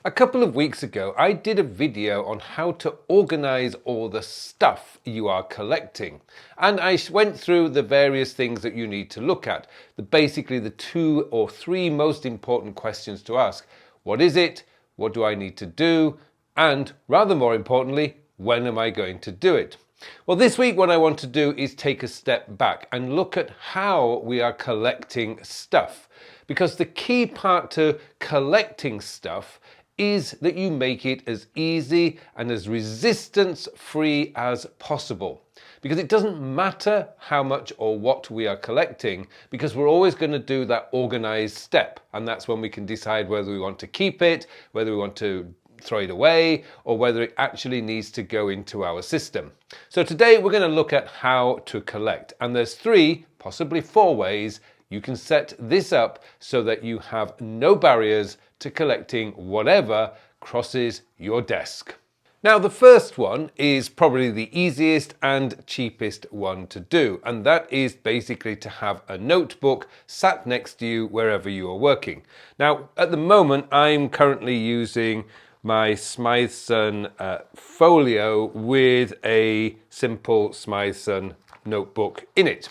A couple of weeks ago, I did a video on how to organize all the stuff you are collecting. And I went through the various things that you need to look at. Basically, the 2 or 3 most important questions to ask. What is it? What do I need to do? And rather more importantly, when am I going to do it? Well, this week what I want to do is take a step back and look at how we are collecting stuff. Because the key part to collecting stuff is that you make it as easy and as resistance-free as possible. Because it doesn't matter how much or what we are collecting, because we're always going to do that organized step. And that's when we can decide whether we want to keep it, whether we want to throw it away, or whether it actually needs to go into our system. So today we're going to look at how to collect. And there's 3, possibly 4 ways you can set this up so that you have no barriers to collecting whatever crosses your desk. Now, the first one is probably the easiest and cheapest one to do, and that is basically to have a notebook sat next to you wherever you are working. Now, at the moment, I'm currently using my Smythson folio with a simple Smythson notebook in it.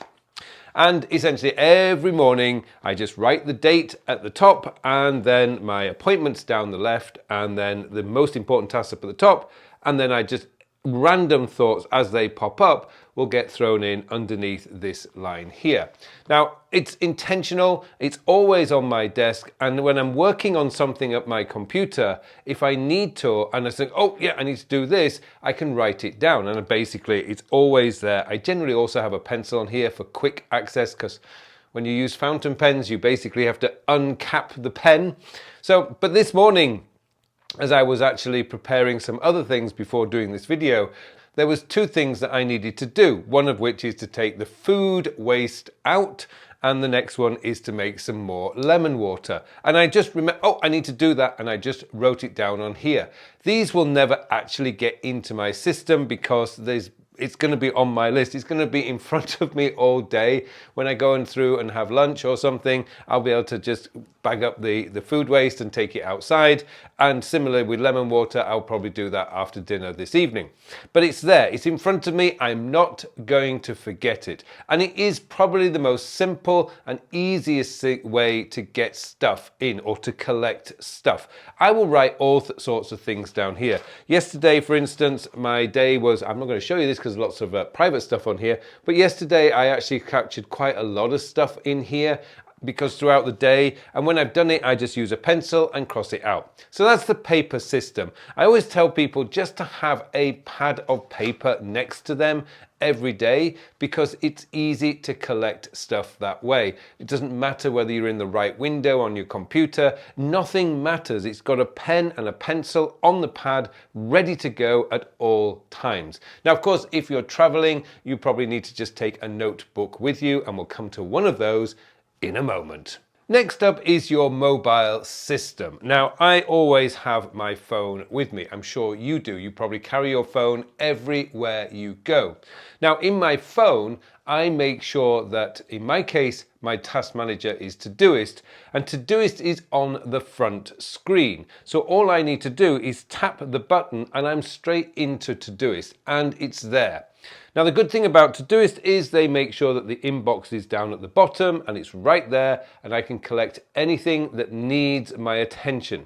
And essentially every morning I just write the date at the top and then my appointments down the left and then the most important tasks up at the top, and then I just random thoughts as they pop up will get thrown in underneath this line here. Now, it's intentional, it's always on my desk, and when I'm working on something at my computer, if I need to, and I think, oh yeah, I need to do this, I can write it down, and basically it's always there. I generally also have a pencil on here for quick access, because when you use fountain pens, you basically have to uncap the pen. So, but this morning, as I was actually preparing some other things before doing this video, there was 2 things that I needed to do. One of which is to take the food waste out, and the next one is to make some more lemon water. And I just remember, oh, I need to do that, and I just wrote it down on here. These will never actually get into my system because it's going to be on my list. It's going to be in front of me all day. When I go through and have lunch or something, I'll be able to just bag up the food waste and take it outside. And similarly with lemon water, I'll probably do that after dinner this evening. But it's there, it's in front of me. I'm not going to forget it. And it is probably the most simple and easiest way to get stuff in or to collect stuff. I will write all sorts of things down here. Yesterday, for instance, my day was, I'm not going to show you this because there's lots of private stuff on here, but yesterday I actually captured quite a lot of stuff in here because throughout the day, and when I've done it, I just use a pencil and cross it out. So that's the paper system. I always tell people just to have a pad of paper next to them every day because it's easy to collect stuff that way. It doesn't matter whether you're in the right window on your computer, nothing matters. It's got a pen and a pencil on the pad ready to go at all times. Now, of course, if you're traveling, you probably need to just take a notebook with you, and we'll come to one of those in a moment. Next up is your mobile system. Now, I always have my phone with me. I'm sure you do. You probably carry your phone everywhere you go. Now, in my phone, I make sure that, in my case, my task manager is Todoist, and Todoist is on the front screen. So all I need to do is tap the button and I'm straight into Todoist, and it's there. Now, the good thing about Todoist is they make sure that the inbox is down at the bottom and it's right there, and I can collect anything that needs my attention.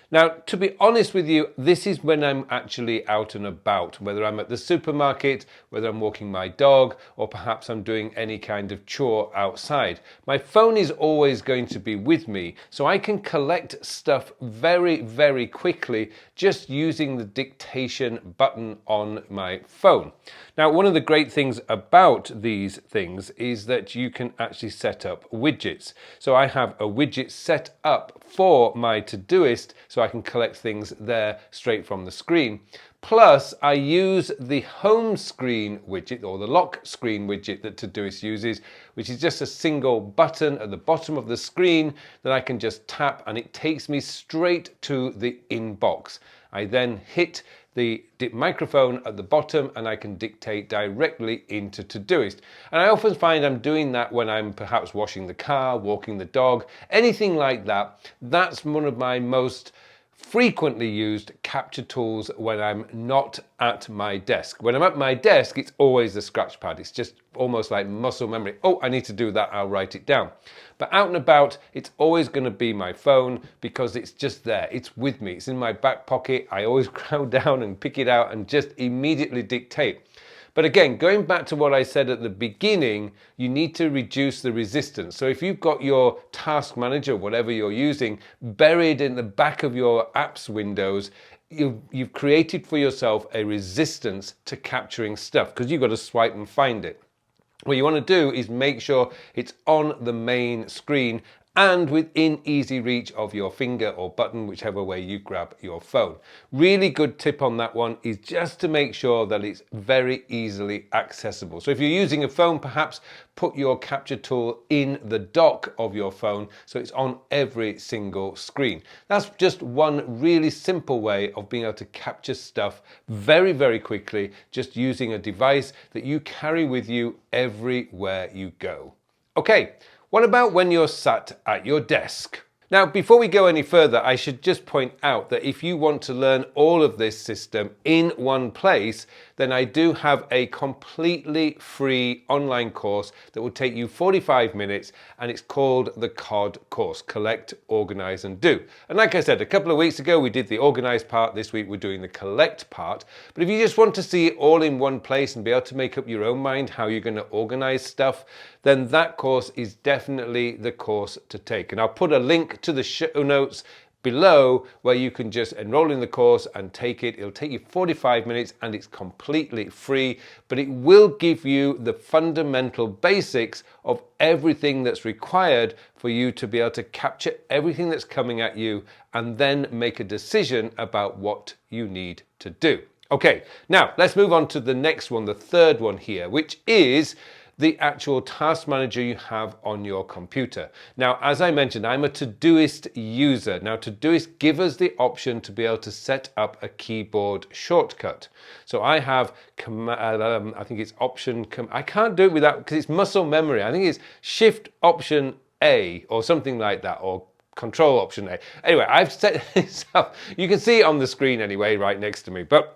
Now, to be honest with you, this is when I'm actually out and about, whether I'm at the supermarket, whether I'm walking my dog, or perhaps I'm doing any kind of chore outside. My phone is always going to be with me, so I can collect stuff very, very quickly just using the dictation button on my phone. Now, one of the great things about these things is that you can actually set up widgets. So I have a widget set up for my Todoist so I can collect things there straight from the screen. Plus, I use the home screen widget, or the lock screen widget that Todoist uses, which is just a single button at the bottom of the screen that I can just tap, and it takes me straight to the inbox. I then hit the microphone at the bottom and I can dictate directly into Todoist. And I often find I'm doing that when I'm perhaps washing the car, walking the dog, anything like that. That's one of my most frequently used capture tools when I'm not at my desk. When I'm at my desk, it's always the scratch pad. It's just almost like muscle memory. Oh, I need to do that, I'll write it down. But out and about, it's always going to be my phone because it's just there. It's with me. It's in my back pocket. I always crouch down and pick it out and just immediately dictate. But again, going back to what I said at the beginning, you need to reduce the resistance. So if you've got your task manager, whatever you're using, buried in the back of your apps windows, you've created for yourself a resistance to capturing stuff because you've got to swipe and find it. What you want to do is make sure it's on the main screen and within easy reach of your finger or button, whichever way you grab your phone. Really good tip on that one is just to make sure that it's very easily accessible. So if you're using a phone, perhaps put your capture tool in the dock of your phone so it's on every single screen. That's just one really simple way of being able to capture stuff very, very quickly, just using a device that you carry with you everywhere you go. Okay. What about when you're sat at your desk? Now, before we go any further, I should just point out that if you want to learn all of this system in one place, then I do have a completely free online course that will take you 45 minutes, and it's called the COD course, Collect, Organize and Do. And like I said, a couple of weeks ago, we did the organize part. This week, we're doing the collect part. But if you just want to see it all in one place and be able to make up your own mind how you're going to organize stuff, then that course is definitely the course to take. And I'll put a link to the show notes below where you can just enroll in the course and take it. It'll take you 45 minutes and it's completely free, but it will give you the fundamental basics of everything that's required for you to be able to capture everything that's coming at you and then make a decision about what you need to do. Okay, now let's move on to the next one, the third one here, which is the actual task manager you have on your computer. Now, as I mentioned, I'm a Todoist user. Now, Todoist gives us the option to be able to set up a keyboard shortcut. So I have, I think it's Option, I can't do it without, because it's muscle memory. I think it's Shift Option A or something like that, or Control Option A. Anyway, I've set this up. You can see it on the screen anyway, right next to me. But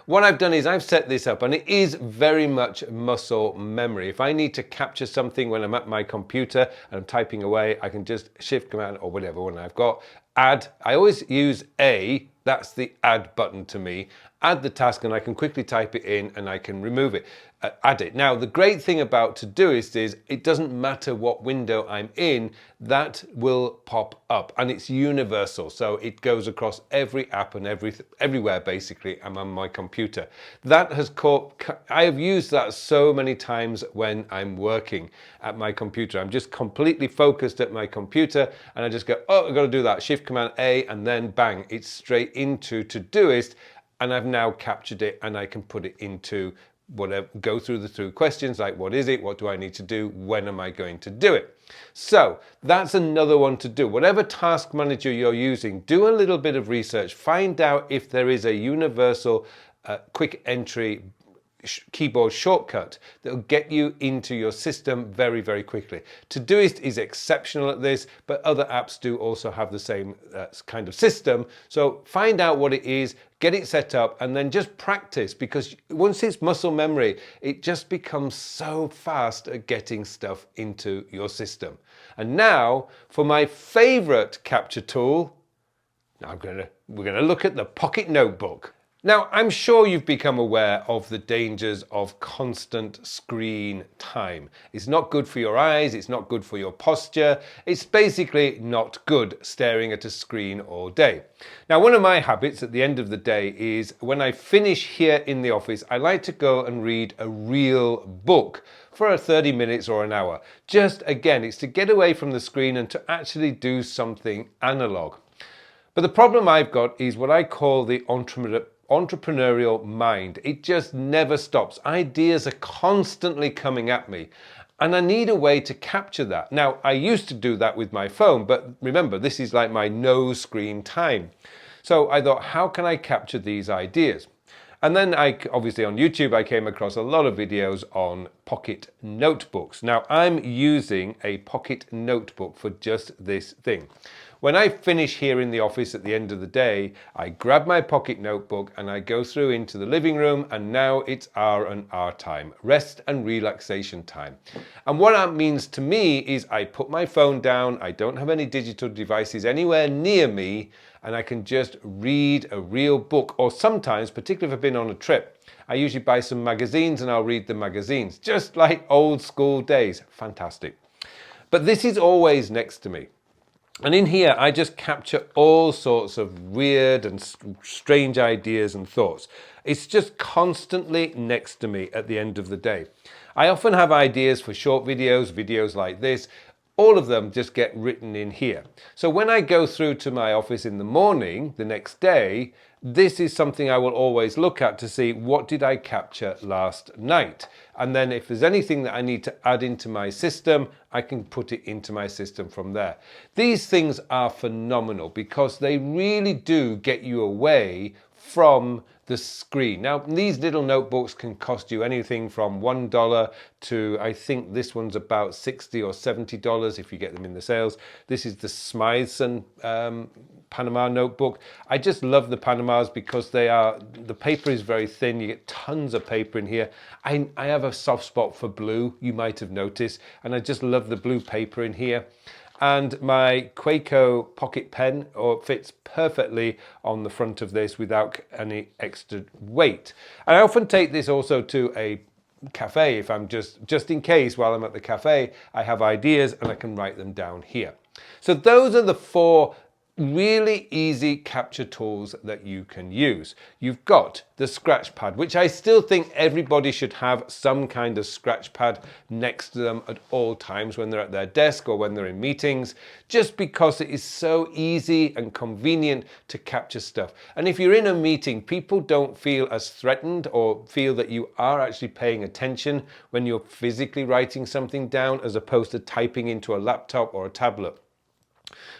what I've done is I've set this up, and it is very much muscle memory. If I need to capture something when I'm at my computer and I'm typing away, I can just Shift Command or whatever one I've got. Add, I always use A, that's the add button to me. Add the task and I can quickly type it in and I can remove it, add it. Now, the great thing about Todoist is it doesn't matter what window I'm in, that will pop up and it's universal. So it goes across every app and everywhere basically. I'm on my computer. That has I have used that so many times when I'm working at my computer. I'm just completely focused at my computer and I just go, oh, I've got to do that. Shift Command A and then bang, it's straight into Todoist. And I've now captured it and I can put it into whatever, go through questions like what is it, what do I need to do, when am I going to do it? So that's another one to do. Whatever task manager you're using, do a little bit of research, find out if there is a universal quick entry keyboard shortcut that will get you into your system very, very quickly. Todoist is exceptional at this, but other apps do also have the same kind of system. So find out what it is, get it set up, and then just practice, because once it's muscle memory, it just becomes so fast at getting stuff into your system. And now for my favorite capture tool, we're gonna look at the Pocket Notebook. Now, I'm sure you've become aware of the dangers of constant screen time. It's not good for your eyes, it's not good for your posture, it's basically not good staring at a screen all day. Now, one of my habits at the end of the day is when I finish here in the office, I like to go and read a real book for 30 minutes or an hour. Just again, it's to get away from the screen and to actually do something analog. But the problem I've got is what I call the entrepreneurial mind. It just never stops. Ideas are constantly coming at me and I need a way to capture that. Now, I used to do that with my phone, but remember, this is like my no screen time. So I thought, how can I capture these ideas? And then obviously on YouTube, I came across a lot of videos on pocket notebooks. Now, I'm using a pocket notebook for just this thing. When I finish here in the office at the end of the day, I grab my pocket notebook and I go through into the living room, and now it's R&R time, rest and relaxation time. And what that means to me is I put my phone down, I don't have any digital devices anywhere near me, and I can just read a real book, or sometimes, particularly if I've been on a trip, I usually buy some magazines and I'll read the magazines, just like old school days. Fantastic. But this is always next to me. And in here, I just capture all sorts of weird and strange ideas and thoughts. It's just constantly next to me at the end of the day. I often have ideas for short videos, videos like this. All of them just get written in here. So when I go through to my office in the morning, the next day, this is something I will always look at to see what did I capture last night. And then if there's anything that I need to add into my system, I can put it into my system from there. These things are phenomenal because they really do get you away from the screen. Now, these little notebooks can cost you anything from $1 to, I think this one's about $60 or $70 if you get them in the sales. This is the Smythson Panama notebook. I just love the Panamas because the paper is very thin. You get tons of paper in here. I have a soft spot for blue, you might have noticed, and I just love the blue paper in here. And my Quaco pocket pen fits perfectly on the front of this without any extra weight. And I often take this also to a cafe if I'm just in case while I'm at the cafe, I have ideas and I can write them down here. So those are the 4 really easy capture tools that you can use. You've got the scratch pad, which I still think everybody should have some kind of scratch pad next to them at all times when they're at their desk or when they're in meetings, just because it is so easy and convenient to capture stuff. And if you're in a meeting, people don't feel as threatened or feel that you are actually paying attention when you're physically writing something down as opposed to typing into a laptop or a tablet.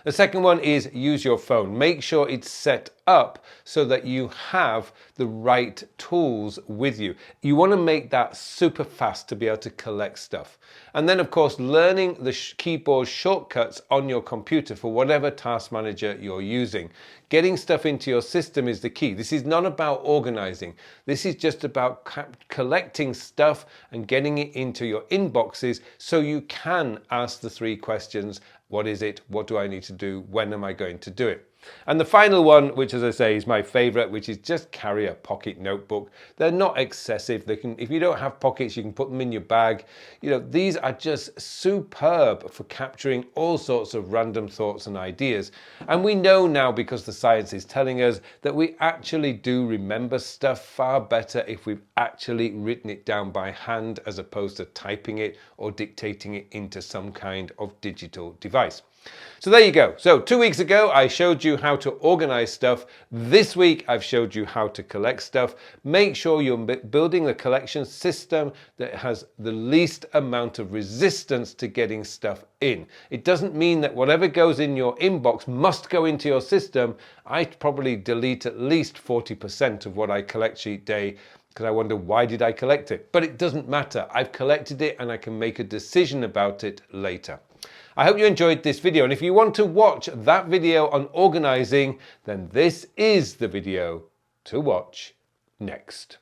The second one is use your phone. Make sure it's set up so that you have the right tools with you. You want to make that super fast to be able to collect stuff. And then, of course, learning the keyboard shortcuts on your computer for whatever task manager you're using. Getting stuff into your system is the key. This is not about organizing. This is just about collecting stuff and getting it into your inboxes so you can ask the 3 questions. What is it? What do I need to do? When am I going to do it? And the final one, which as I say is my favorite, which is just carry a pocket notebook. They're not excessive. If you don't have pockets, you can put them in your bag. You know, these are just superb for capturing all sorts of random thoughts and ideas. And we know now, because the science is telling us, that we actually do remember stuff far better if we've actually written it down by hand as opposed to typing it or dictating it into some kind of digital device. So there you go. So 2 weeks ago, I showed you how to organize stuff. This week, I've showed you how to collect stuff. Make sure you're building a collection system that has the least amount of resistance to getting stuff in. It doesn't mean that whatever goes in your inbox must go into your system. I probably delete at least 40% of what I collect each day because I wonder, why did I collect it? But it doesn't matter. I've collected it and I can make a decision about it later. I hope you enjoyed this video, and if you want to watch that video on organizing, then this is the video to watch next.